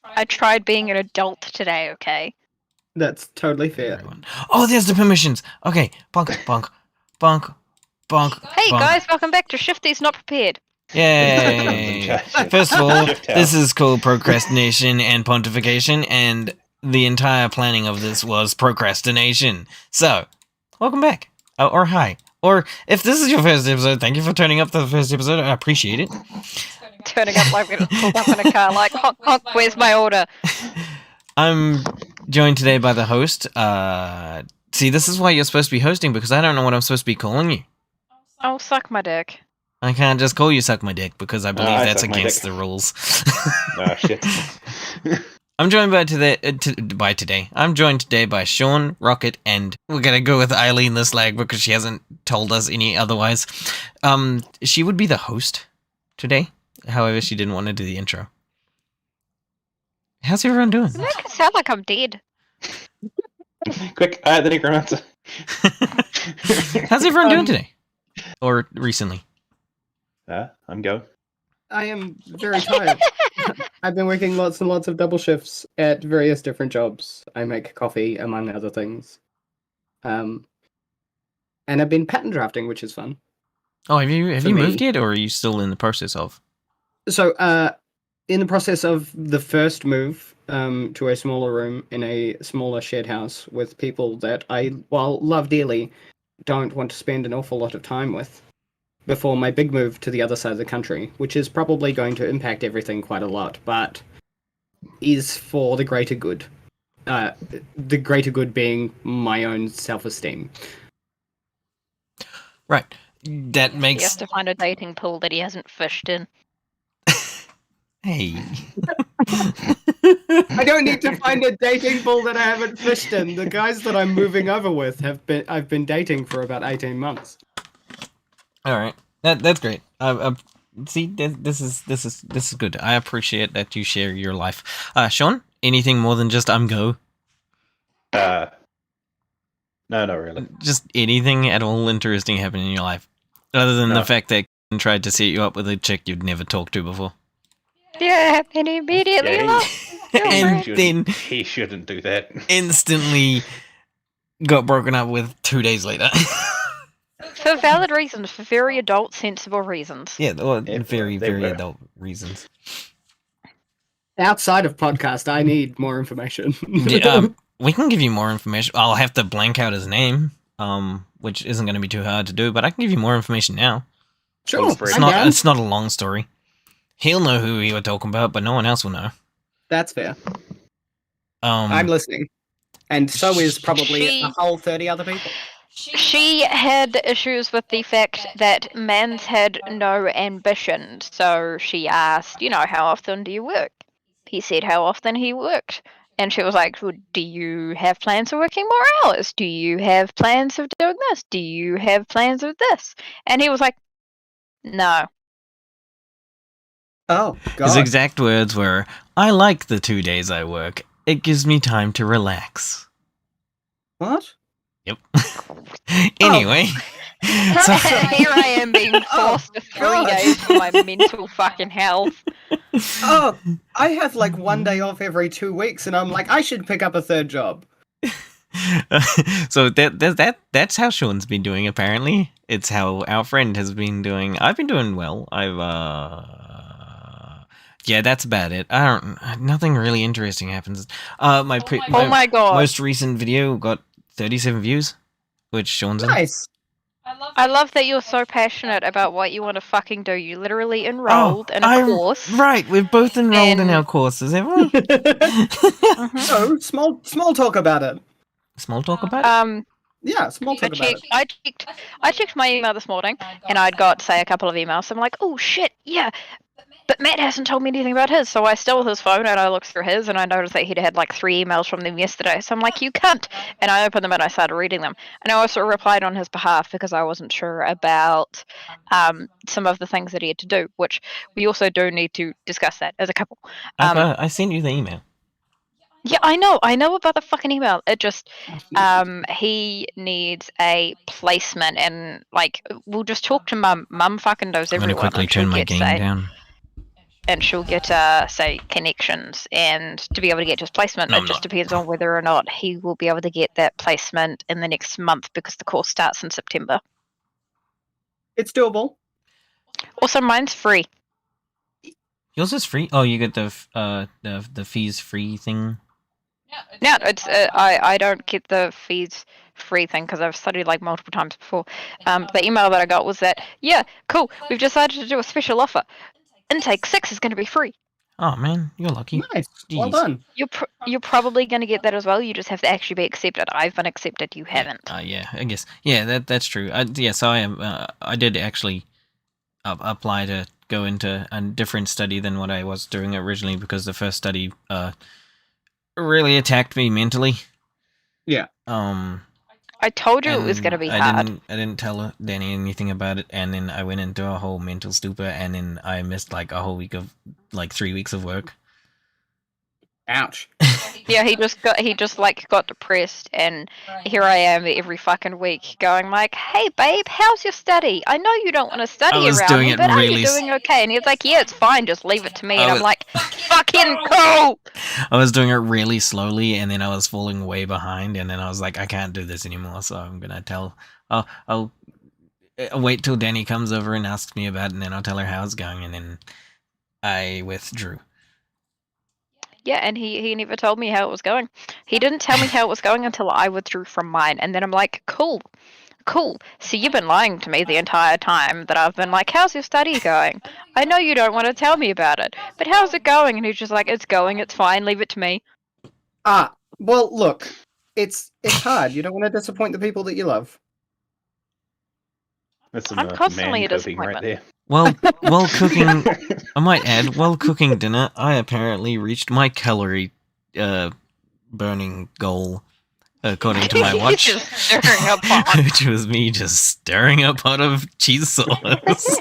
I tried being an adult today, okay? That's totally fair. Everyone. Oh, there's the permissions. Okay, bonk, bonk, bonk, bonk. Hey bonk. guys, welcome back to Shifty's Not Prepared. Yay! First of all, this is called procrastination and pontification, and the entire planning of this was procrastination. So, welcome back. Or hi. Or if this is your first episode, thank you for turning up to the first episode. I appreciate it. Turning up like we're pulled up in a car, like, honk, honk, where's my order? I'm joined today by the host. See, this is why you're supposed to be hosting, because I don't know what I'm supposed to be calling you. Oh, suck my dick. I can't just call you Suck My Dick, because I believe I that's suck my against dick. the rules. Oh, shit. I'm joined I'm joined today by Sean, Rocket, and we're gonna go with Eileen the Slag because she hasn't told us any otherwise. She would be the host today. However, she didn't want to do the intro. How's everyone doing? You make it sound like I'm dead. Quick, the necromancer. How's everyone doing today? Or recently? I'm going. I am very tired. I've been working lots and lots of double shifts at various different jobs. I make coffee, among other things. And I've been pattern drafting, which is fun. Oh, have you For me. moved yet, or are you still in the process of? So, in the process of the first move to a smaller room in a smaller shared house with people that I, while love dearly, don't want to spend an awful lot of time with before my big move to the other side of the country, which is probably going to impact everything quite a lot, but is for the greater good. The greater good being my own self-esteem. Right. That He has makes... to find a dating pool that he hasn't fished in. Hey. I don't need to find a dating pool that I haven't fished in. The guys that I'm moving over with I've been dating for about 18 months. All right, that's great. See, this is good. I appreciate that you share your life. Sean, anything more than just go? No, not really. Just anything at all interesting happening in your life, other than No. the fact that tried to set you up with a chick you'd never talked to before. Yeah, and immediately Yeah, lost. And then he shouldn't do that. instantly got broken up with 2 days later. For valid reasons, for very adult, sensible reasons. Yeah, well, Yeah, very, they very were. adult reasons. Outside of podcast, I need more information. We can give you more information. I'll have to blank out his name, which isn't going to be too hard to do, but I can give you more information now. Sure, It's I'm not. down. It's not a long story. He'll know who we were talking about, but no one else will know. That's fair. I'm listening. And so is probably a whole 30 other people. She had issues with the fact that Mans had no ambition, so she asked, how often do you work? He said how often he worked. And she was like, well, do you have plans of working more hours? Do you have plans of doing this? Do you have plans of this? And he was like, no. Oh, God. His exact words were, "I like the 2 days I work. It gives me time to relax." What? Yep. Anyway, so Here I am being forced to 3 God. days for my mental fucking health. Oh, I have like 1 day off every 2 weeks, and I'm like, I should pick up a third job. so that's how Sean's been doing. Apparently, it's how our friend has been doing. I've been doing well. Yeah, that's about it. Nothing really interesting happens. Oh my god. most recent video got 37 views, which Sean's in. Nice. I love that you're so passionate about what you want to fucking do. You literally enrolled in a course. Right, we've both enrolled in And- our courses, haven't we? So, small talk about it. Small talk about it. Yeah, small talk about it. I checked my email this morning, and I'd got, say, a couple of emails. So I'm like, oh shit, yeah. But Matt hasn't told me anything about his, so I stole his phone and I looked through his, and I noticed that he'd had like 3 emails from them yesterday. So I'm like, you cunt! And I opened them and I started reading them. And I also replied on his behalf because I wasn't sure about some of the things that he had to do, which we also do need to discuss that as a couple. I sent you the email. Yeah, I know about the fucking email. It just, he needs a placement, and like, we'll just talk to mum. Mum fucking knows I'm gonna everyone. quickly I'm sure turn my he'd game say. down. and she'll get say connections and to be able to get his placement. No, It I'm just not. depends on whether or not he will be able to get that placement in the next month because the course starts in September. It's doable. Also, mine's free. Yours is free. Oh, you get the fees free thing. No, it's I don't get the fees free thing because I've studied like multiple times before. The email that I got was that cool, we've decided to do a special offer. Intake 6 is going to be free. Oh man, you're lucky. Nice. Well Jeez. done. You're probably going to get that as well. You just have to actually be accepted. I've been accepted. You haven't. Yeah, I guess. Yeah, that's true. So I am. I did actually apply to go into a different study than what I was doing originally because the first study really attacked me mentally. Yeah. I told you it was and going to be hard. I didn't tell Danny anything about it, and then I went into a whole mental stupor, and then I missed like a whole week of 3 weeks of work. Ouch. Yeah, he just got depressed, and here I am every fucking week going like, "Hey, babe, how's your study? I know you don't want to study I was around doing me, it but are really you doing okay?" And he's like, "Yeah, it's fine. Just leave it to me." And I I'm was- like, "Fucking cool." I was doing it really slowly, and then I was falling way behind, and then I was like, I can't do this anymore, so I'm gonna tell. I'll wait till Danny comes over and asks me about it, and then I'll tell her how it's going, and then I withdrew. Yeah, and he never told me how it was going. He didn't tell me how it was going until I withdrew from mine, and then I'm like, cool. So you've been lying to me the entire time that I've been like, how's your study going? I know you don't want to tell me about it, but how's it going? And he's just like, it's going, it's fine, leave it to me. Well, look, it's hard. You don't want to disappoint the people that you love. That's some I'm constantly man a coping right there. Well, while cooking, I might add, while cooking dinner, I apparently reached my calorie burning goal, according to my watch, Just stirring a pot. which was me just stirring a pot of cheese sauce.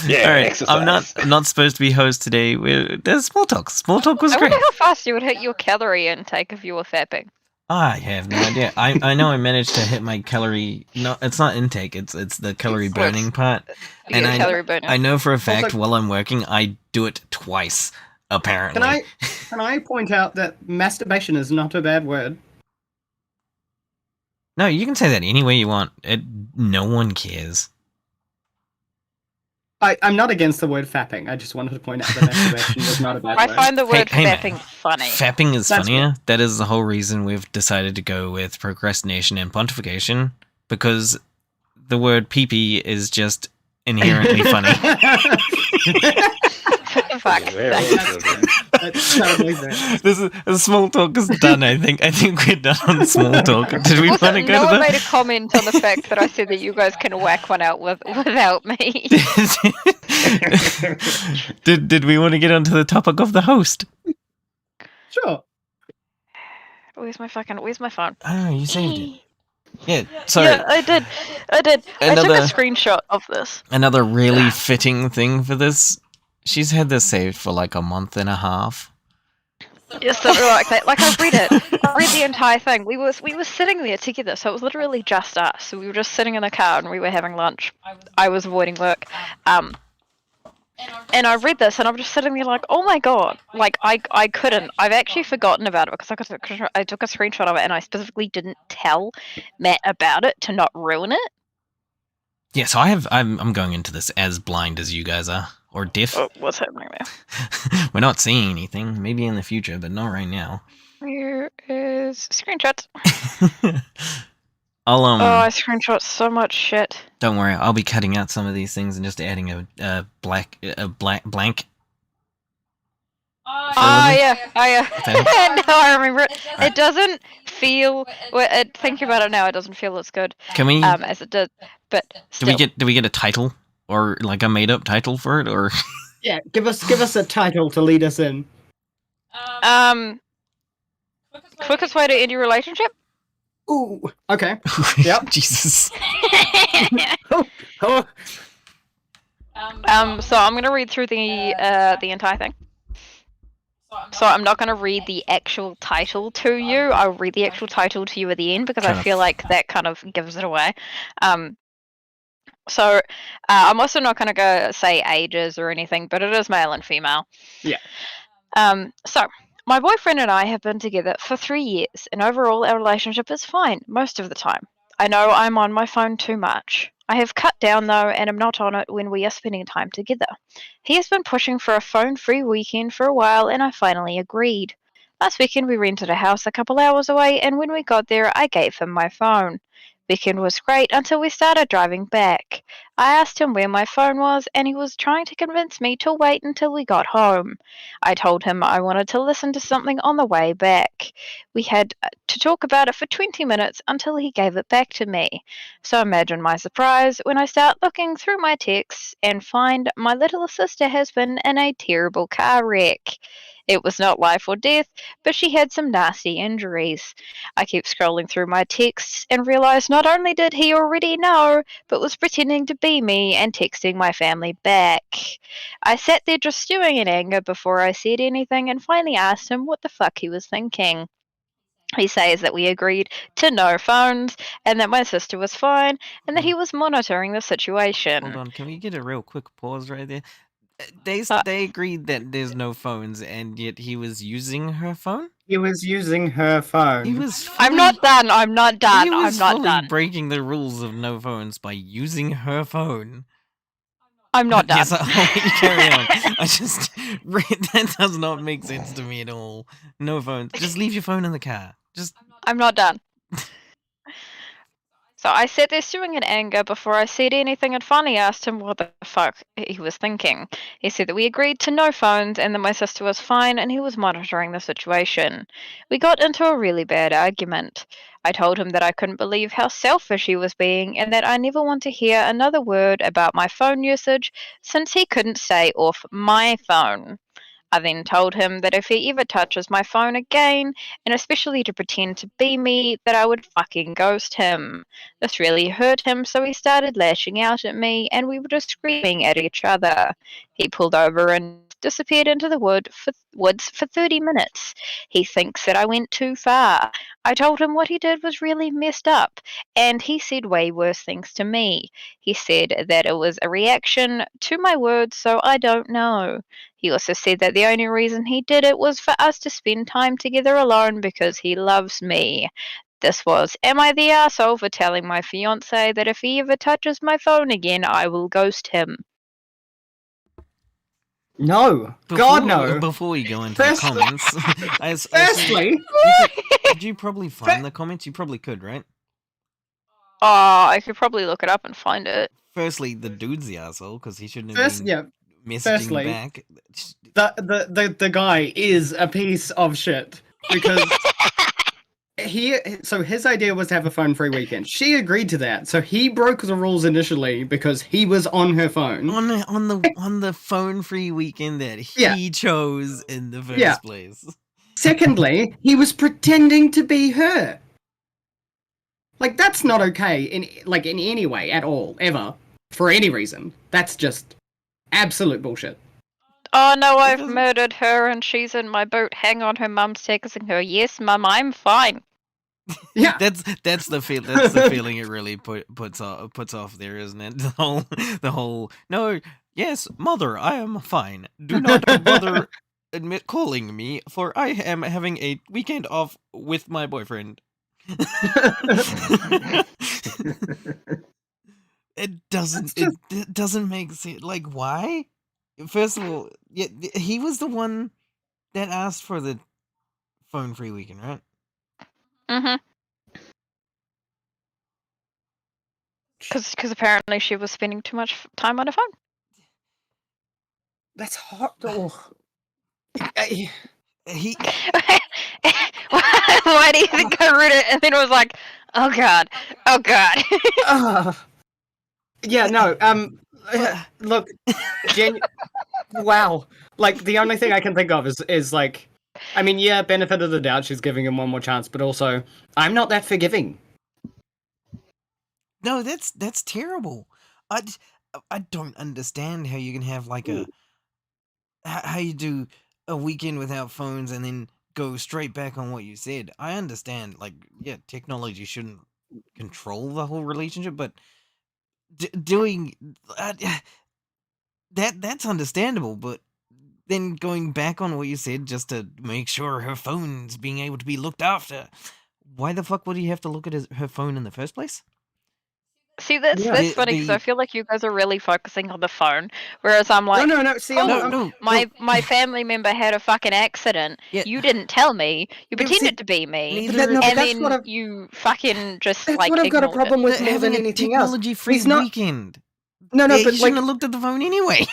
Yeah, All right, exercise. I'm not supposed to be host today. There's small talk. Small talk was I great. wonder how fast you would hit your calorie intake if you were fapping. I have no idea. I know I managed to hit my calorie. No, it's not intake. It's the calorie burning part. You And get calorie burner. I know for a fact Also- while I'm working, I do it twice. Apparently. Can I point out that masturbation is not a bad word? No, you can say that any way you want. No one cares. I'm not against the word fapping. I just wanted to point out that masturbation is not a bad I word. find the word hey, man. fapping funny. Fapping is That's funnier. That is the whole reason we've decided to go with procrastination and pontification, because the word pee-pee is just inherently funny. Fuck. Where are the children? That's totally fair. The small talk is done. I think we're done on small talk. Did we Also, want to go no to one that? made a comment on the fact that I said that you guys can whack one out without me. Did we want to get onto the topic of the host? Sure. Where's my phone? I don't know, you saved it. Yeah, sorry. Yeah, I did. I took a Another- screenshot of this. Another really fitting thing for this. She's had this saved for like a month and a half. Yes, something like that. Like I read it. I read the entire thing. We were sitting there together, so it was literally just us. So we were just sitting in the car and we were having lunch. I was avoiding work. And I read this and I'm just sitting there like, oh my god. Like I couldn't. I've actually forgotten about it because I took a screenshot of it and I specifically didn't tell Matt about it to not ruin it. Yeah, so I'm going into this as blind as you guys are. Or deaf. Oh, what's happening there? We're not seeing anything. Maybe in the future, but not right now. Where is screenshots? I'll Oh, I screenshot so much shit. Don't worry, I'll be cutting out some of these things and just adding a blank. Oh yeah. No, I remember it. It doesn't feel. Thinking about it now, it doesn't feel as good Can we? as it did. But still. Do we get a title or like a made up title for it or? Yeah, give us a title to lead us in. Quickest way to end your relationship? Ooh, okay. Yep. Jesus. Oh, So I'm gonna read through the entire thing. So I'm not gonna read the actual title to you. I'll read the actual title to you at the end because I Kind of. feel like that kind of gives it away. So I'm also not going to go say ages or anything, but it is male and female. Yeah. So my boyfriend and I have been together for 3 years, and overall our relationship is fine most of the time. I know I'm on my phone too much. I have cut down though, and am not on it when we are spending time together. He has been pushing for a phone-free weekend for a while, and I finally agreed. Last weekend we rented a house a couple hours away, and when we got there I gave him my phone. Weekend was great until we started driving back. I asked him where my phone was, and he was trying to convince me to wait until we got home. I told him I wanted to listen to something on the way back. We had to talk about it for 20 minutes until he gave it back to me. So imagine my surprise when I start looking through my texts and find my little sister has been in a terrible car wreck. It was not life or death, but she had some nasty injuries. I kept scrolling through my texts and realized not only did he already know, but was pretending to be me and texting my family back. I sat there just stewing in anger before I said anything and finally asked him what the fuck he was thinking. He says that we agreed to no phones and that my sister was fine and that he was monitoring the situation. Hold on, can we get a real quick pause right there? Uh, They agreed that there's no phones, and yet he was using her phone. He was using her phone. He was. I'm fully- not done. I'm not done. He was I'm not fully done. breaking the rules of no phones by using her phone. I'm not done. Yes, I'll let you carry on. I just that does not make sense to me at all. No phones. Just leave your phone in the car. Just I'm not done. So I sat there stewing in anger before I said anything and finally asked him what the fuck he was thinking. He said that we agreed to no phones and that my sister was fine and he was monitoring the situation. We got into a really bad argument. I told him that I couldn't believe how selfish he was being and that I never want to hear another word about my phone usage since he couldn't stay off my phone. I then told him that if he ever touches my phone again, and especially to pretend to be me, that I would fucking ghost him. This really hurt him, so he started lashing out at me, and we were just screaming at each other. He pulled over and disappeared into the woods for 30 minutes. He thinks that I went too far. I told him what he did was really messed up, and he said way worse things to me. He said that it was a reaction to my words, so I don't know. He also said that the only reason he did it was for us to spend time together alone because he loves me. This was, am I the arsehole for telling my fiance that if he ever touches my phone again, I will ghost him? No. God, no. Before we go into First- the comments, Firstly, could you probably find the comments? You probably could, right? Oh, I could probably look it up and find it. Firstly, the dude's the asshole because he shouldn't have been yeah, messaging firstly, back. the guy is a piece of shit because his idea was to have a phone-free weekend. She agreed to that, so he broke the rules initially because he was on her phone. on the phone-free weekend that he chose in the first place. Secondly, he was pretending to be her. Like, that's not okay in any way at all, ever, for any reason. That's just absolute bullshit. Oh no, I've doesn't- murdered her and she's in my boot. Hang on, her mum's texting her. Yes, mum, I'm fine. Yeah. That's the feeling it really puts off there, isn't it? The whole no, yes, mother, I am fine. Do not bother calling me, for I am having a weekend off with my boyfriend. It doesn't make sense. Like, why? First of all, yeah, he was the one that asked for the phone-free weekend, right? Mm-hmm. Because apparently she was spending too much time on her phone. That's hot. Oh. He Why do you think I read it and then it was like, oh god, oh god. Yeah, no. Look, wow. Like, the only thing I can think of is like, I mean, yeah, benefit of the doubt, she's giving him one more chance, but also, I'm not that forgiving. No, that's terrible. I don't understand how you can have like how you do a weekend without phones and then go straight back on what you said. I understand, like, yeah, technology shouldn't control the whole relationship, but doing that's understandable, but then going back on what you said, just to make sure her phone's being able to be looked after, why the fuck would he have to look at her phone in the first place? See, that's Yeah. that's funny because I feel like you guys are really focusing on the phone, whereas I'm like, no. See, oh, my family member had a fucking accident. Yeah. You didn't tell me. You Yeah, see, pretended to be me, neither- but and that's then what I've- you fucking just that's like what I've got a ignored it. problem with They're more having than a anything else. technology-free He's not. weekend. No, Yeah, but he like, shouldn't have looked at the phone anyway.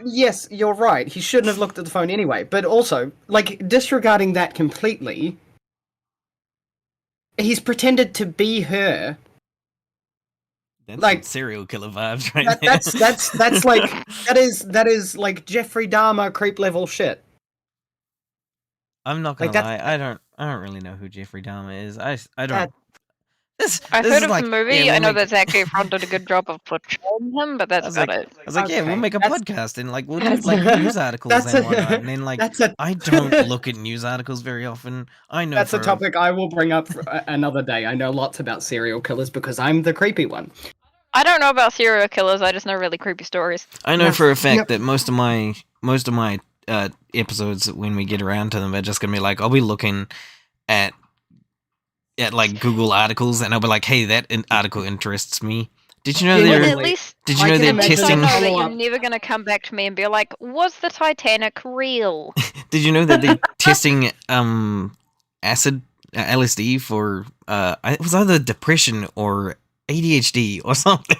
yes, you're right. He shouldn't have looked at the phone anyway. But also, like, disregarding that completely, he's pretended to be her. That's Like, some serial killer vibes, right? That's like that is like Jeffrey Dahmer creep level shit. I'm not gonna like, lie. I don't really know who Jeffrey Dahmer is. I don't. That- I've this heard is of like, the movie. yeah, we'll I know make- that Zac Efron did a good job of portraying him, but that's about it. I was like, yeah, we'll Okay, make a that's- podcast and like we'll do that's- like news articles that's and a- whatnot. And then like That's a I don't look at news articles very often. I know that's a for topic I will bring up for another day. I know lots about serial killers because I'm the creepy one. I don't know about serial killers. I just know really creepy stories. I know Yeah. for a fact Yep. that most of my episodes, when we get around to them, are just gonna be like I'll be looking at like Google articles and I'll be like, hey, that article interests me. Did you know Yeah, But they're at least, Did you I know can they're at least I testing? know that follow you're up. never gonna come back to me and be like, "Was the Titanic real?" Did you know that they're testing acid LSD for it was either depression or ADHD or something.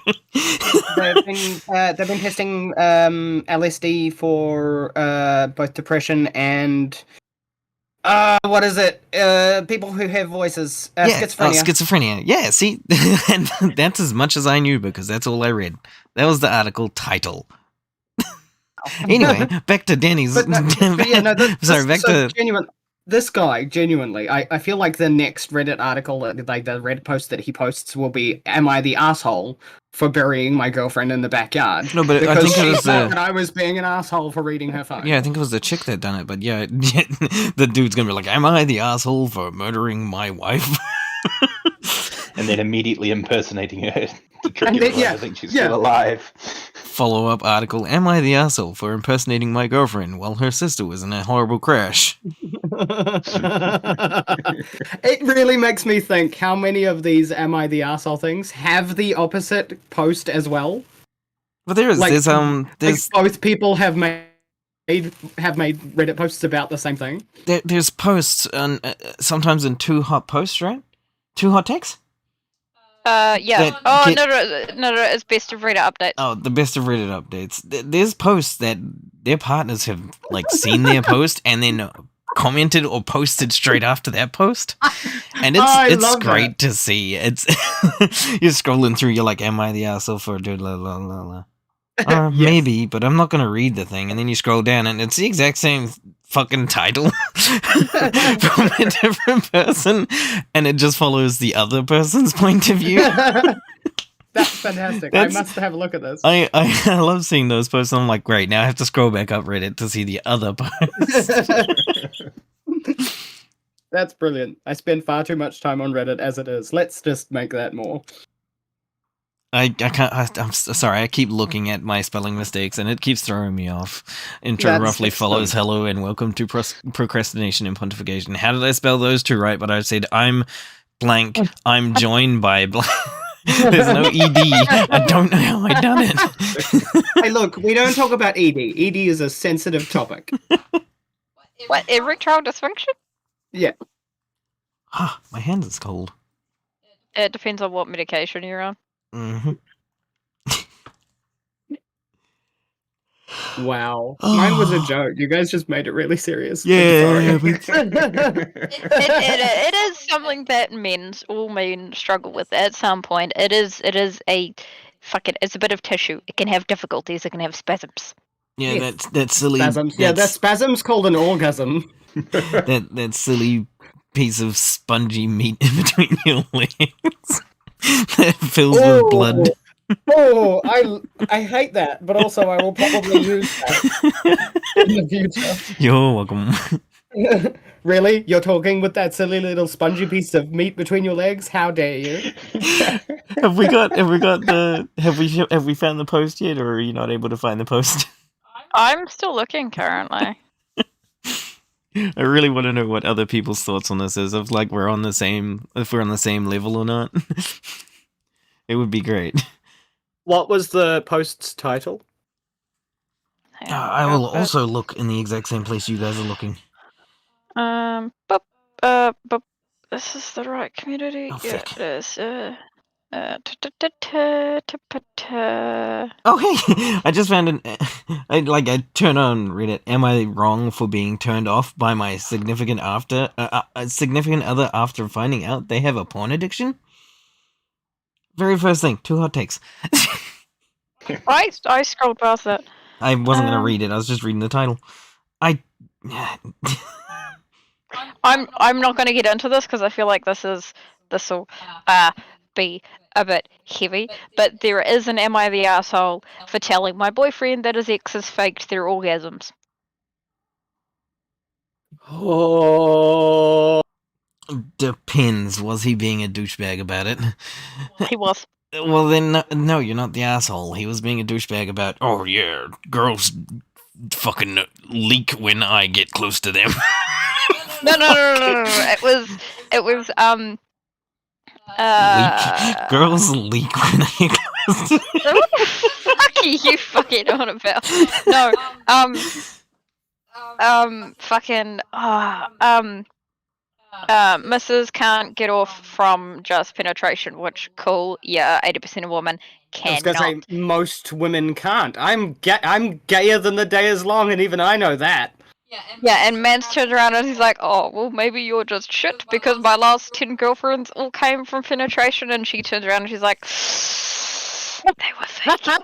They've been testing LSD for both depression and what is it? People who have voices. Schizophrenia. Schizophrenia. Yeah, see, and that's as much as I knew because that's all I read. That was the article title. Anyway, back to Danny's. But yeah, no, Sorry, back to this guy. Genuinely, I feel like the next Reddit article, like the Reddit post that he posts, will be, "Am I the asshole for burying my girlfriend in the backyard?" No, but I Because think it she was thought that I was being an asshole for reading her phone. yeah, I think it was the chick that done it. But yeah, the dude's gonna be like, "Am I the asshole for murdering my wife?" And then immediately impersonating her to trick And then- everyone yeah, to think she's yeah. still alive. Follow-up article: Am I the asshole for impersonating my girlfriend while her sister was in a horrible crash? It really makes me think how many of these "Am I the asshole" things have the opposite post as well. But there's Like both people have made Reddit posts about the same thing. there's posts on sometimes in Too Hot posts, right? Too Hot Takes? Yeah. That Oh get- no! It's best of Reddit updates. Oh, the best of Reddit updates. There's posts that their partners have like seen their post and then commented or posted straight after that post, and I it's love great to see. It's you're scrolling through, you're like, "Am I the asshole for blah blah blah blah?" Yes. Maybe, but I'm not gonna read the thing. And then you scroll down, and it's the exact same fucking title from a different person, and it just follows the other person's point of view. That's fantastic. That's- I must have a look at this. I love seeing those posts. And I'm like, great. Now I have to scroll back up Reddit to see the other posts. That's brilliant. I spend far too much time on Reddit as it is. Let's just make that more. I can't. I'm sorry. I keep looking at my spelling mistakes, and it keeps throwing me off. Intro That's roughly follows excellent. hello and welcome to procrastination and pontification. How did I spell those two right? But I said I'm blank. I'm joined by blank. There's no ed. I don't know how I done it. Hey, look, we don't talk about ED. ED is a sensitive topic. What? Erectile dysfunction? My hand is cold. It depends on what medication you're on. Mm-hmm. Wow. Mine was a joke. You guys just made it really serious. I'm Yeah, sorry. It is something that all men struggle with at some point. It is a fucking. It's a bit of tissue. It can have difficulties. It can have spasms. Yeah, Yes. that's silly. Spasms. Yeah, that spasm's called an orgasm. that silly piece of spongy meat in between your legs that fills with blood. Oh, I hate that, but also I will probably use that in the future. You're welcome. Really? You're talking with that silly little spongy piece of meat between your legs? How dare you? Have we found the post yet, or are you not able to find the post? I'm still looking currently. I really want to know what other people's thoughts on this is, if we're on the same level or not. It would be great. What was the post's title? Hang on, I will go also look in the exact same place you guys are looking. But this is the right community. Oh, Yeah, fuck. it is. Oh, hey! I just found I turn on Reddit. Am I wrong for being turned off by my significant other after finding out they have a porn addiction? Very first thing, 2 hot takes. I scrolled past that. I wasn't gonna read it. I was just reading the title. I'm not going to get into this because I feel like this will be a bit heavy. But there is an "Am I the asshole for telling my boyfriend that his exes faked their orgasms?" Oh. Depends. Was he being a douchebag about it? He was. Well, then, no, you're not the asshole. He was being a douchebag about, oh, yeah, girls fucking leak when I get close to them. No. It was Leak? Girls leak when I get close to them. What the fuck are you fucking on about? No, Mrs. can't get off from just penetration, which cool, yeah, 80% of women I was gonna cannot. say most women can't. I'm gayer than the day is long, and even I know that. Yeah, and Mans turns around and he's like, oh, well, maybe you're just shit because my last 10 girlfriends all came from penetration. And she turns around and she's like, they were faking it.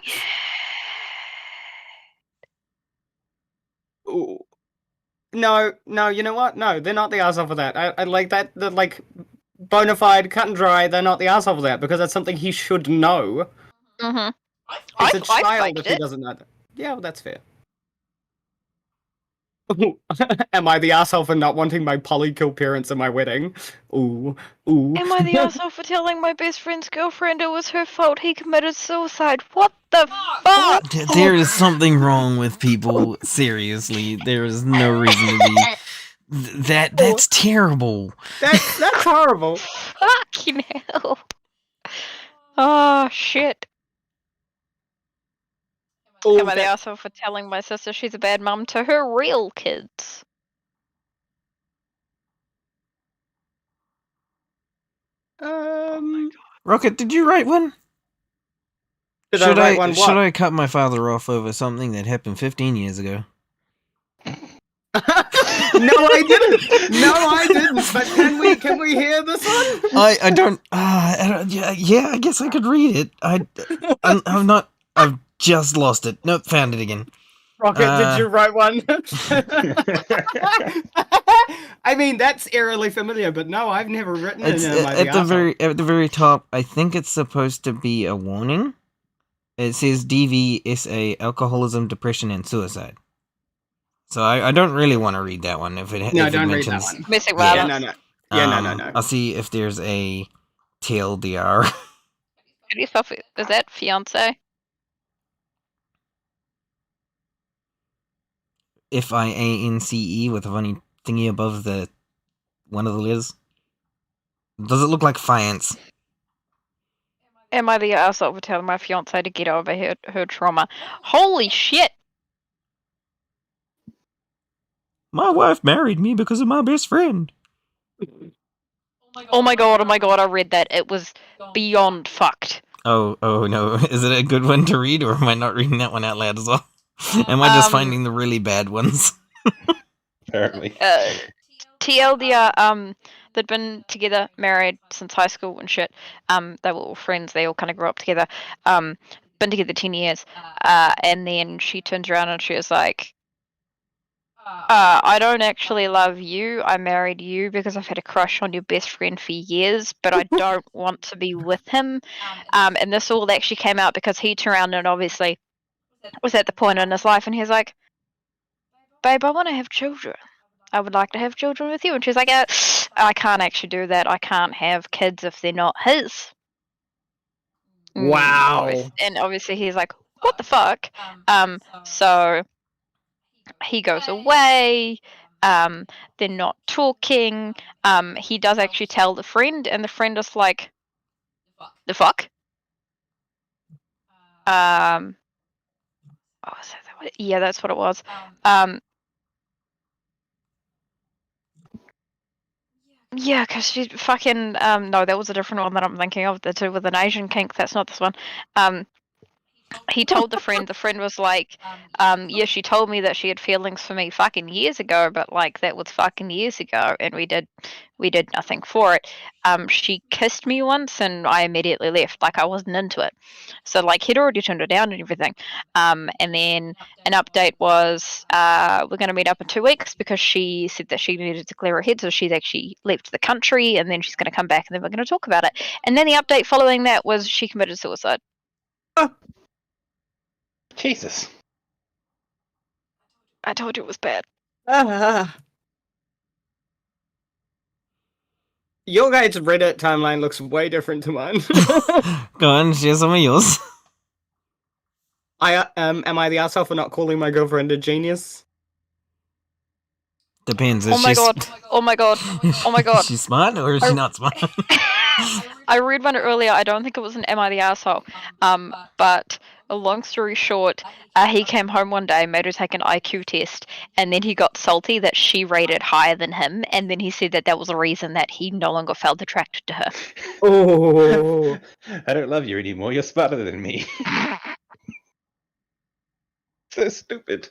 Ooh. No, you know what? No, they're not the asshole for that. I like that. They're like bona fide, cut and dry. They're not the asshole for that because that's something he should know. Mm-hmm. It's a I child faked if he it. doesn't know that. Yeah, well, that's fair. Am I the asshole for not wanting my polykill parents at my wedding? Ooh. Am I the asshole for telling my best friend's girlfriend it was her fault he committed suicide? What the fuck? There is something wrong with people. Seriously, there is no reason to be. That's terrible. That's horrible. Fucking hell. Oh, shit. Ooh, Am I the asshole for telling my sister she's a bad mum to her real kids? Rocket, did you write one? Should I write one? Should I cut my father off over something that happened 15 years ago? No, I didn't. No, I didn't. But can we hear this one? I don't. Yeah, I guess I could read it. I'm not. I've just lost it. Nope, found it again. Rocket, did you write one? I mean, that's eerily familiar, but no, I've never written It's an at the very top. I think it's supposed to be a warning. It says DVSA, alcoholism, depression, and suicide. So I don't really want to read that one. If it don't mentions, read that one. Missing Yeah, violence. no. Yeah, no. I'll see if there's a TLDR. How do you spell is that fiance? FIANCE with a funny thingy above the one of the letters. Does it look like fiance? Am I the asshole for telling my fiance to get over her trauma? Holy shit! My wife married me because of my best friend. Oh my god, I read that. It was beyond fucked. Oh no. Is it a good one to read, or am I not reading that one out loud as well? Am I just finding the really bad ones? Apparently. TLDR, they'd been together, married since high school and shit. They were all friends, they all kind of grew up together. Been together 10 years. And then she turns around and she was like, I don't actually love you. I married you because I've had a crush on your best friend for years, but I don't want to be with him. And this all actually came out because he turned around and obviously was at the point in his life and he's like, babe, I want to have children. I would like to have children with you. And she's like, I can't actually do that. I can't have kids if they're not his. Wow. And obviously he's like, what the fuck? So he goes away. They're not talking. He does actually tell the friend, and the friend is like, the fuck? Oh, yeah, that's what it was. Yeah, because she's fucking. No, that was a different one that I'm thinking of. The two with an Asian kink. That's not this one. He told the friend was like, yeah, she told me that she had feelings for me fucking years ago, but like that was fucking years ago, and we did nothing for it. She kissed me once, and I immediately left. Like I wasn't into it. So like he'd already turned her down and everything. And then an update was, we're going to meet up in 2 weeks because she said that she needed to clear her head, so she's actually left the country, and then she's going to come back, and then we're going to talk about it. And then the update following that was she committed suicide. Jesus. I told you it was bad. Your guys' Reddit timeline looks way different to mine. Go on, share some of yours. Am I the asshole for not calling my girlfriend a genius? Depends. Oh my god. Oh my god. Oh my god. Is she smart or is she not smart? I read one earlier. I don't think it was an Am I the Asshole? But a long story short, he came home one day, made her take an IQ test, and then he got salty that she rated higher than him, and then he said that was the reason that he no longer felt attracted to her. Oh. I don't love you anymore. You're smarter than me. So stupid.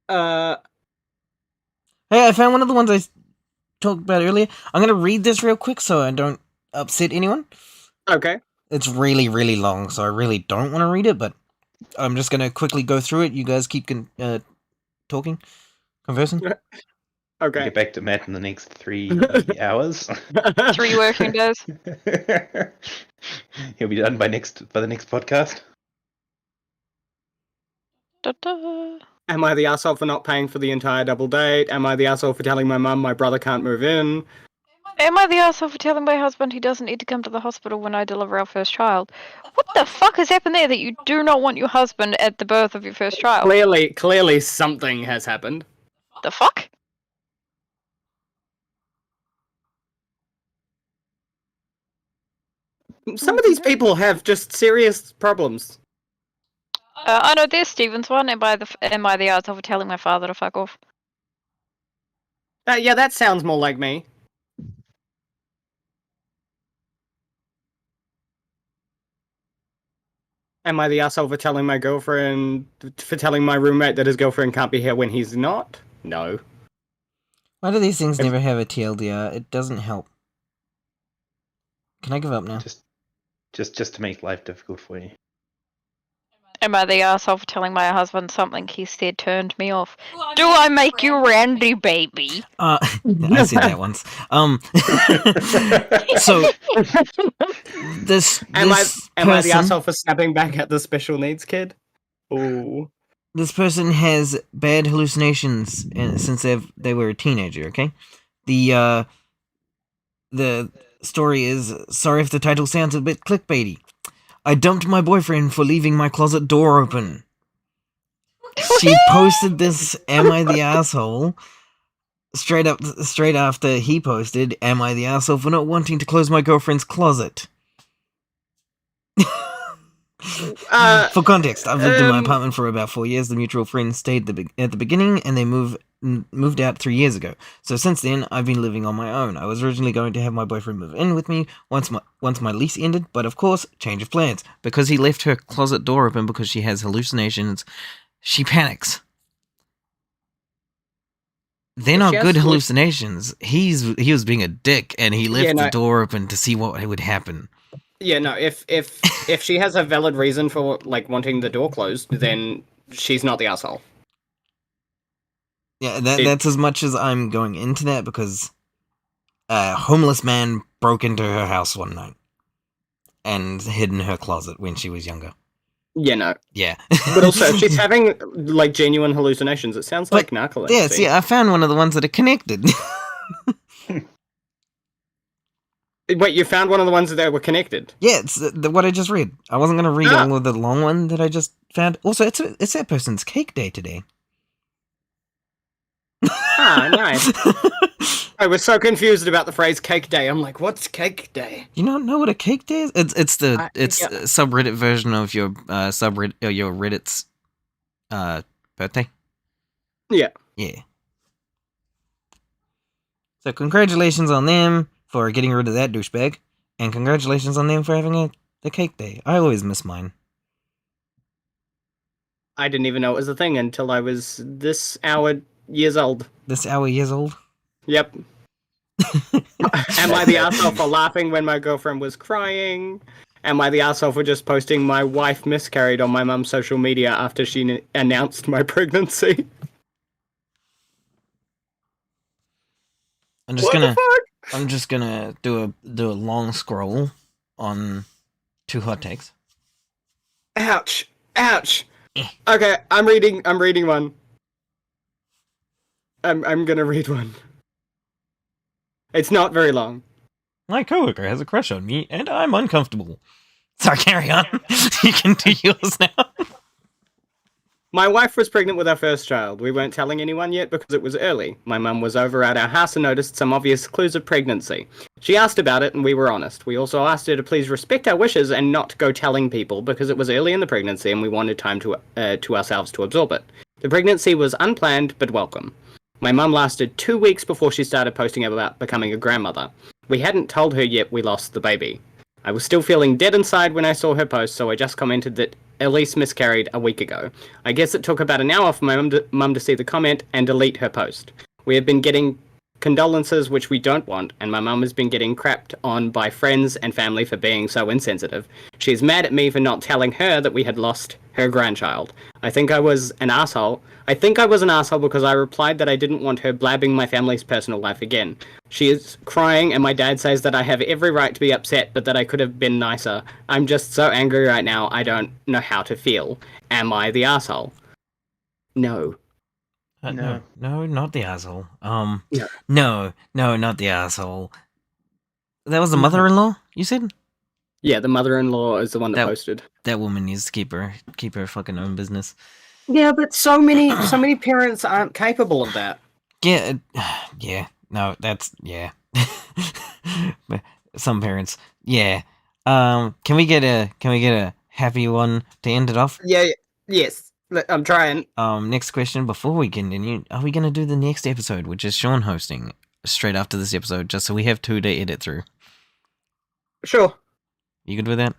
Hey, I found one of the ones I talked about earlier. I'm going to read this real quick so I don't upset anyone. Okay. It's really, really long, so I really don't want to read it, but I'm just going to quickly go through it. You guys keep talking, conversing. Okay. Get back to Matt in the next 3 hours. 3 working days. He'll be done by the next podcast. Da-da. Am I the asshole for not paying for the entire double date? Am I the asshole for telling my mum my brother can't move in? Am I the asshole for telling my husband he doesn't need to come to the hospital when I deliver our first child? What the fuck has happened there that you do not want your husband at the birth of your first child? Clearly something has happened. The fuck? Some of these people have just serious problems. I know there's Steven's one. Am I the asshole for telling my father to fuck off? Yeah, that sounds more like me. Am I the asshole for telling my roommate that his girlfriend can't be here when he's not? No. Why do these things never have a TLDR? It doesn't help. Can I give up now? Just to make life difficult for you. Am I the asshole for telling my husband something he said turned me off? Do I make you randy, baby? I said that once. So Am I the asshole for snapping back at the special needs kid? Ooh. This person has bad hallucinations since they were a teenager. Okay, the story is, sorry if the title sounds a bit clickbaity. I dumped my boyfriend for leaving my closet door open. She posted this, am I the asshole? Straight after he posted, am I the asshole for not wanting to close my girlfriend's closet? For context, I've lived in my apartment for about 4 years. The mutual friend stayed at the beginning, and they moved out 3 years ago. So since then, I've been living on my own. I was originally going to have my boyfriend move in with me once my lease ended, but of course, change of plans. Because he left her closet door open because she has hallucinations, she panics. They're not good hallucinations. He was being a dick, and he left the door open to see what would happen. Yeah, no, if she has a valid reason for like wanting the door closed, then she's not the asshole. Yeah, that's as much as I'm going into that, because a homeless man broke into her house one night and hid in her closet when she was younger. Yeah, no. Yeah. But also, if she's having like genuine hallucinations, it sounds like narcolepsy. Yeah, see, I found one of the ones that are connected. Wait, you found one of the ones that were connected? Yeah, it's what I just read. I wasn't going to read Ah. all of the long one that I just found. Also, it's that person's cake day today. Ah, nice. I was so confused about the phrase "cake day." I'm like, "What's cake day?" You don't know what a cake day is? It's the Yeah. subreddit version of your subreddit or your Reddit's birthday. Yeah. Yeah. So congratulations on them for getting rid of that douchebag, and congratulations on them for having the cake day. I always miss mine. I didn't even know it was a thing until I was this hour years old. This hour years old. Yep. Am I the asshole for laughing when my girlfriend was crying? Am I the asshole for just posting my wife miscarried on my mum's social media after she announced my pregnancy? I'm just gonna do a long scroll on 2 hot takes. Ouch! Ouch! Okay, I'm reading one. I'm gonna read one. It's not very long. My coworker has a crush on me, and I'm uncomfortable. Sorry, carry on. You can do yours now. My wife was pregnant with our first child. We weren't telling anyone yet because it was early. My mum was over at our house and noticed some obvious clues of pregnancy. She asked about it and we were honest. We also asked her to please respect our wishes and not go telling people because it was early in the pregnancy and we wanted time to ourselves to absorb it. The pregnancy was unplanned but welcome. My mum lasted 2 weeks before she started posting about becoming a grandmother. We hadn't told her yet we lost the baby. I was still feeling dead inside when I saw her post, so I just commented that Elise miscarried a week ago. I guess it took about an hour for my mum to see the comment and delete her post. We have been getting condolences, which we don't want, and my mum has been getting crapped on by friends and family for being so insensitive. She is mad at me for not telling her that we had lost her grandchild. I think I was an asshole because I replied that I didn't want her blabbing my family's personal life again. She is crying and my dad says that I have every right to be upset, but that I could have been nicer. I'm just so angry right now, I don't know how to feel. Am I the asshole? No. No, not the asshole. Yeah. No, not the asshole. That was the mother-in-law, you said? Yeah, the mother-in-law is the one that posted. That woman needs to keep her fucking own business. Yeah, but so many parents aren't capable of that. Yeah, no, that's, yeah. But some parents, yeah. Can we get a happy one to end it off? Yeah, yes. I'm trying. Next question before we continue, are we gonna do the next episode, which is Sean hosting, straight after this episode, just so we have 2 to edit through? Sure. You good with that?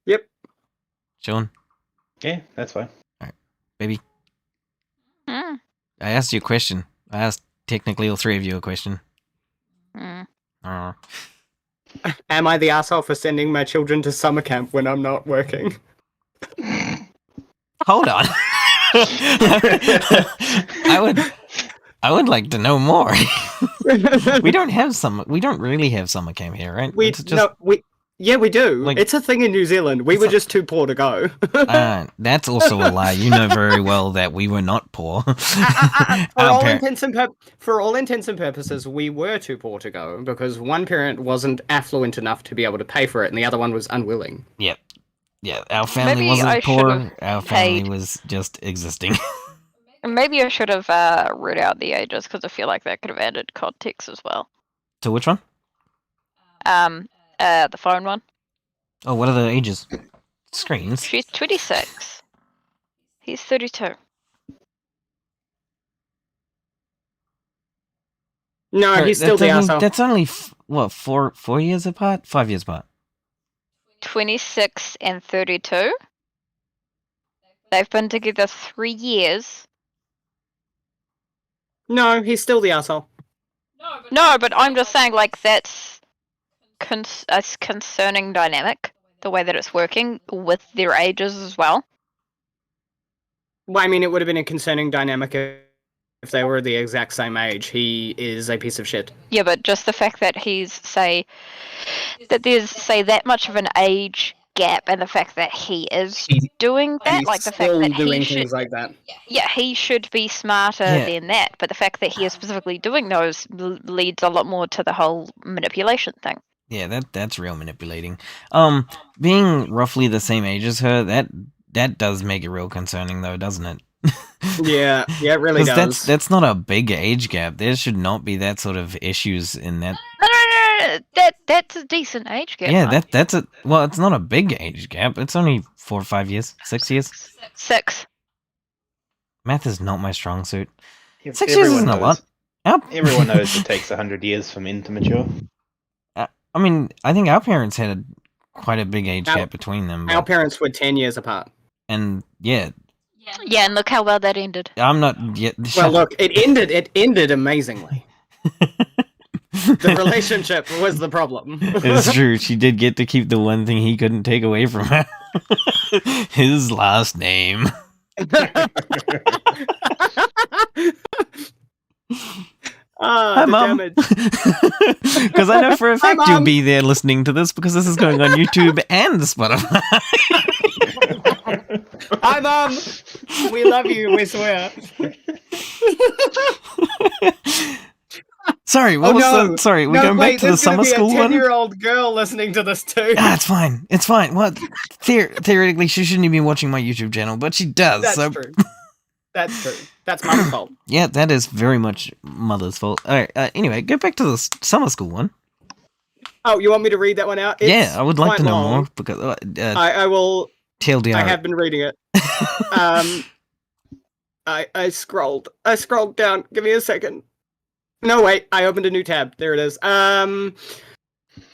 Yep. Sean? Yeah, that's fine. Alright. Baby? Mm. I asked you a question. I asked technically all 3 of you a question. Mm. Am I the asshole for sending my children to summer camp when I'm not working? Hold on. I would like to know more. We don't really have summer camp here, right? We do. Like- It's a thing in New Zealand. We were just too poor to go. That's also a lie. You know very well that we were not poor. For all intents and purposes, we were too poor to go because one parent wasn't affluent enough to be able to pay for it, and the other one was unwilling. Yep. Yeah, our family Maybe wasn't I poor. should've Our family paid- was just existing. Maybe I should have read out the ages because I feel like that could have added context as well. To which one? The phone one. Oh, what are the ages? Screens. She's 26. He's 32. No, he's still the asshole. That's only, 4 years apart? 5 years apart. 26 and 32. They've been together 3 years. No, he's still the asshole. No, but I'm just saying, like, that's a concerning dynamic, the way that it's working with their ages as well. Well, I mean, it would have been a concerning dynamic if they were the exact same age. He is a piece of shit. Yeah, but just the fact that there's that much of an age gap, and the fact that he is He's- doing that, He's like the fact still that doing he should, things like that. yeah, he should be smarter Yeah. than that. But the fact that he is specifically doing those leads a lot more to the whole manipulation thing. Yeah, that's real manipulating. Being roughly the same age as her, that does make it real concerning, though, doesn't it? Yeah, it really does. That's not a big age gap. There should not be that sort of issues in that. No. That's a decent age gap. Yeah, man. that's a well, it's not a big age gap. It's only 4 or 5 years, 6 years. 6. Math is not my strong suit. Yeah, 6 years everyone isn't a knows- lot. Everyone knows it takes 100 years for men to mature. I mean, I think our parents had quite a big age Our- gap between them. Our But, parents were 10 years apart. and yeah, Yeah, and look how well that ended. I'm not yet. Well, look, it ended amazingly. The relationship was the problem. It's true. She did get to keep the one thing he couldn't take away from her. His last name. Hi, the Mum. damage. Because I know for a Hi, fact you'll Mum. be there listening to this because this is going on YouTube and Spotify. Hi, Mum. We love you, we swear. Sorry, what was the? Sorry, we're going back to the summer school a one. 10-year-old girl listening to this too. Ah, it's fine. It's fine. What? Theoretically, she shouldn't even be watching my YouTube channel, but she does. That's so true. That's true. That's my fault. yeah, that is very much mother's fault. All right. Anyway, go back to the summer school one. Oh, you want me to read that one out? Yeah, I would like to quite know long. more because I will. TLDR. I have been reading it. I scrolled down. Give me a second. No, wait. I opened a new tab. There it is. Blah,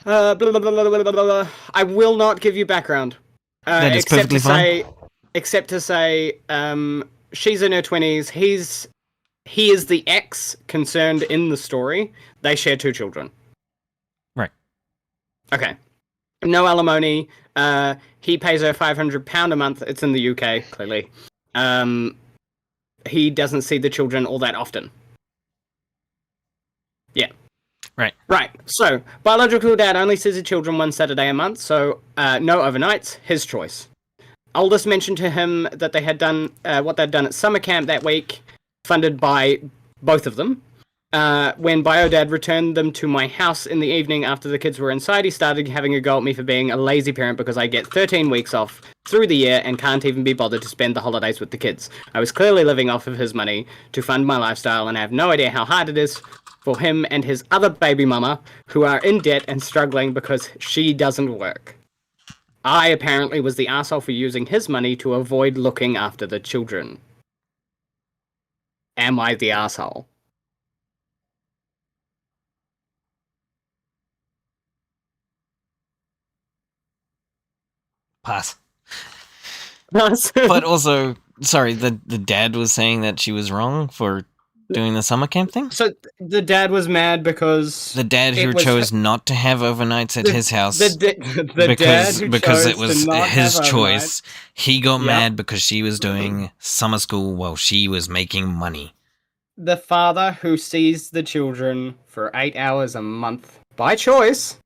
blah, blah, blah, blah, blah, blah. I will not give you background. That is except perfectly to say, except to say, she's in her 20s. He is the ex concerned in the story. They share 2 children. Right. Okay. No alimony. He pays her £500 a month. It's in the UK, clearly. He doesn't see the children all that often. Yeah. Right. So, biological dad only sees the children one Saturday a month, so no overnights. His choice. Oldest mentioned to him that they had done what they'd done at summer camp that week, funded by both of them. When Bio Dad returned them to my house in the evening after the kids were inside, he started having a go at me for being a lazy parent because I get 13 weeks off through the year and can't even be bothered to spend the holidays with the kids. I was clearly living off of his money to fund my lifestyle, and I have no idea how hard it is for him and his other baby mama, who are in debt and struggling because she doesn't work. I apparently was the arsehole for using his money to avoid looking after the children. Am I the arsehole? Pass. But But also, sorry, the dad was saying that she was wrong for doing the summer camp thing. so the dad was mad because The dad who It was- chose not to have overnights at his house the dad because who because it chose was to not his have choice. He got Yep. mad because she was doing summer school while she was making money. the father who sees the children for 8 hours a month by choice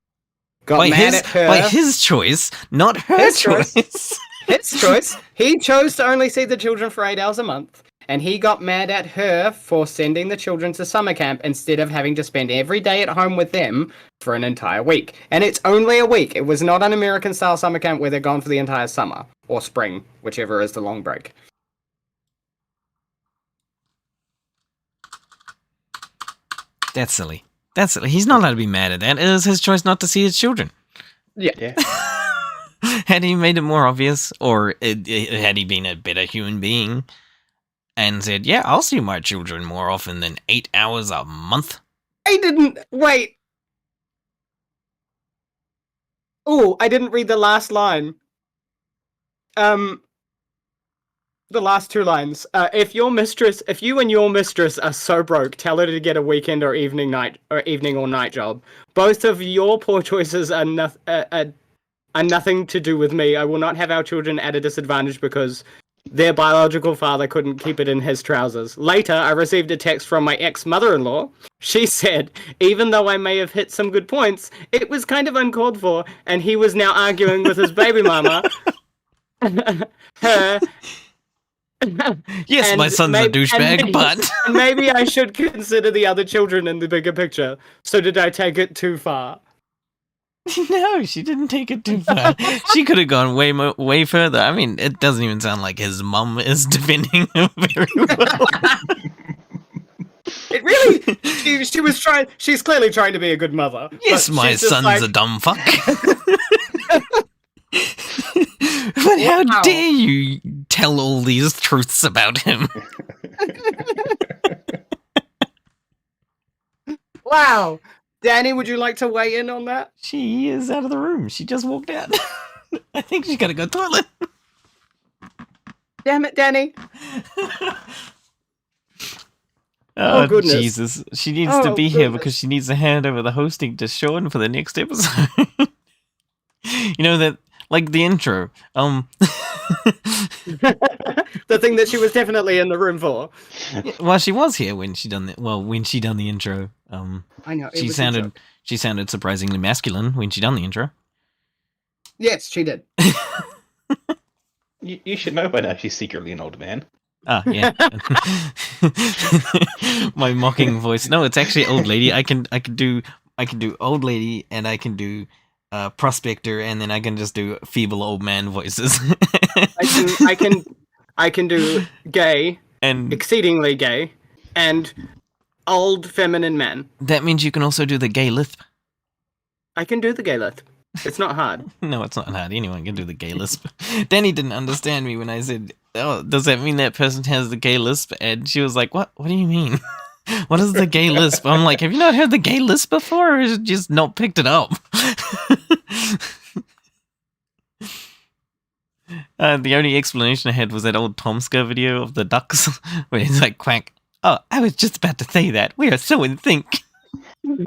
got mad at her. by his choice, not her His choice. choice. His choice. He chose to only see the children for 8 hours a month, and he got mad at her for sending the children to summer camp instead of having to spend every day at home with them for an entire week. And it's only a week. It was not an American-style summer camp where they're gone for the entire summer or spring, whichever is the long break. That's silly. That's silly. He's not allowed to be mad at that. It is his choice not to see his children. Yeah. Had he made it more obvious, or had he been a better human being and said, "Yeah, I'll see my children more often than 8 hours a month." I didn't wait. Oh, I didn't read the last line. The last 2 lines. If you and your mistress are so broke, tell her to get a weekend or evening or night job. Both of your poor choices are nothing to do with me. I will not have our children at a disadvantage because Their biological father couldn't keep it in his trousers. Later, I received a text from my ex-mother-in-law. She said, even though I may have hit some good points, it was kind of uncalled for, and he was now arguing with his baby mama. Her. Yes, my And son's a douchebag, but and maybe I should consider the other children in the bigger picture. So did I take it too far? no, she didn't take it too far. She could have gone way further. I mean, it doesn't even sound like his mum is defending him very well. It really, she was trying. She's clearly trying to be a good mother. Yes, but my she's just son's like, a dumb fuck. But how Wow. dare you tell all these truths about him? Wow, Danny, would you like to weigh in on that? She is out of the room. She just walked out. I think she's gotta go toilet. Damn it, Danny. Oh, goodness. Jesus. She needs to Oh, be here goodness. because she needs to hand over the hosting to Sean for the next episode. You know that, like the intro. The thing that she was definitely in the room for. Well, she was here when she done the intro. I know. It She was a sounded joke. surprisingly masculine when she done the intro. Yes, she did. You should know by now she's secretly an old man. Ah, yeah. My mocking voice. No, it's actually old lady. I can do old lady, and I can do prospector, and then I can just do feeble old man voices. I can do gay, And exceedingly gay, and old feminine man. that means you can also do the gay lisp. I can do the gay lisp. It's not hard. No, it's not hard. Anyone can do the gay lisp. Danny didn't understand me when I said, "Oh, does that mean that person has the gay lisp?" And she was like, "What? What do you mean? What is the gay lisp?" I'm like, "Have you not heard the gay lisp before, or has you just not picked it up?" The only explanation I had was that old Tomska video of the ducks, where he's like, "Quack." Oh, I was just about to say that. We are so in sync. That's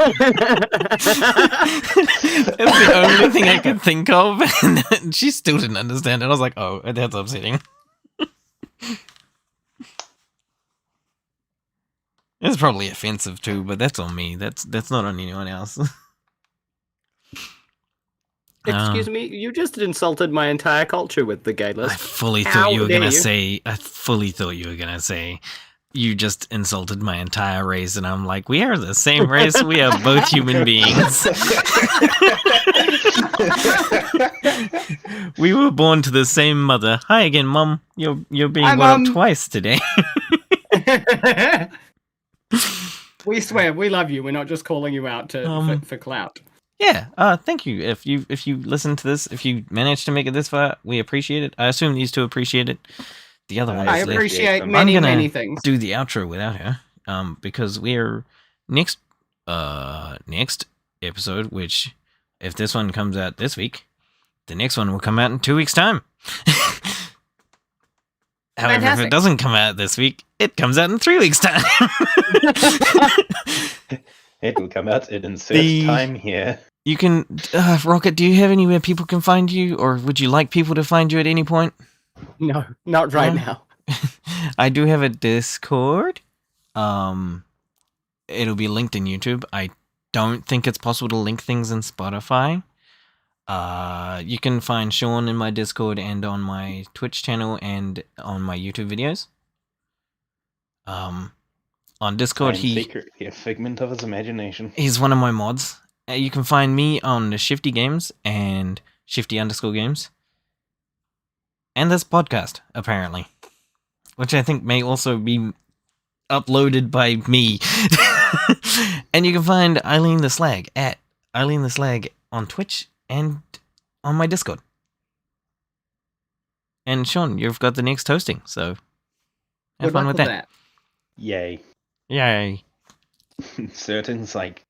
the only thing I could think of, and she still didn't understand it. I was like, "Oh, that's upsetting." It's probably offensive too, but that's on me. That's not on anyone else. Excuse me, you just insulted my entire culture with the gay I lisp. fully How thought you were dare gonna you. say. You just insulted my entire race, and I'm like, we are the same race. We are both human beings. We were born to the same mother. Hi again, Mum. You're being Hi, brought Mum. up twice today. We swear, we love you. We're not just calling you out for clout. Yeah. Thank you. If you listen to this, if you manage to make it this far, we appreciate it. I assume these two appreciate it. The other one I is left. appreciate I'm many, gonna many things. Do the outro without her, because we're next episode, which if this one comes out this week, the next one will come out in 2 weeks' time. However, if Fantastic. it doesn't come out this week, it comes out in 3 weeks' time. It will come out in insert time here. You can, Rocket, do you have anywhere people can find you, or would you like people to find you at any point? No, not right No? now. I do have a Discord. It'll be linked in YouTube. I don't think it's possible to link things in Spotify. You can find Sean in my Discord and on my Twitch channel and on my YouTube videos. On Discord, I am secretly a figment of his imagination. he's one of my mods. You can find me on Shifty Games and Shifty_Games. And this podcast, apparently. Which I think may also be uploaded by me. And you can find Eileen the Slag at Eileen the Slag on Twitch and on my Discord. And Sean, you've got the next hosting, so have Good fun luck with that. Yay. Yay. Certain like